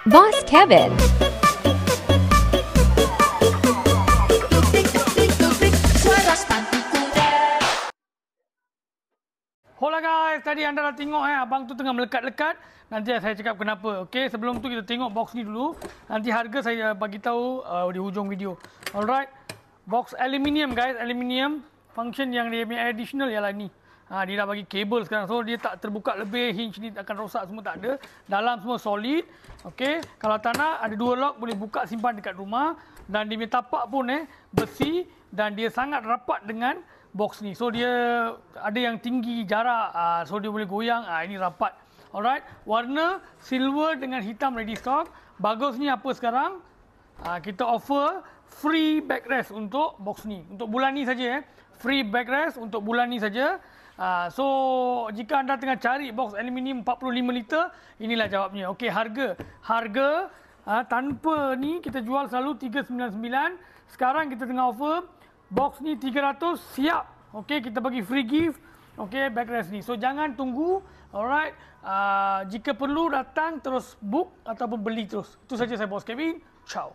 Boss Kevin. Hola guys, tadi anda dah tengok abang tu tengah melekat-lekat. Nanti saya cakap kenapa. Okey, sebelum tu kita tengok box ni dulu. Nanti harga saya bagi tahu di hujung video. Alright. Box aluminium guys, aluminium. Function yang dia punya additional ialah ni. Dia dah bagi kabel sekarang. So dia tak terbuka lebih, hinge ni akan rosak semua, tak ada. Dalam semua solid. Okey, kalau tak nak ada 2 lock, boleh buka simpan dekat rumah. Dan dia punya tapak pun besi dan dia sangat rapat dengan box ni. So dia ada yang tinggi jarak, so dia boleh goyang. Ini rapat. Alright, warna silver dengan hitam ready stock. Bagusnya apa sekarang? Kita offer free backrest untuk box ni. Untuk bulan ni saja free backrest untuk bulan ni saja. So jika anda tengah cari box aluminium 45 liter, inilah jawabnya. Okey, harga tanpa ni kita jual selalu 399. Sekarang kita tengah offer box ni 300 siap. Okey, kita bagi free gift. Okey, backrest ni. So jangan tunggu. Alright. Jika perlu datang terus book ataupun beli terus. Itu saja saya Boss Kevin. Ciao.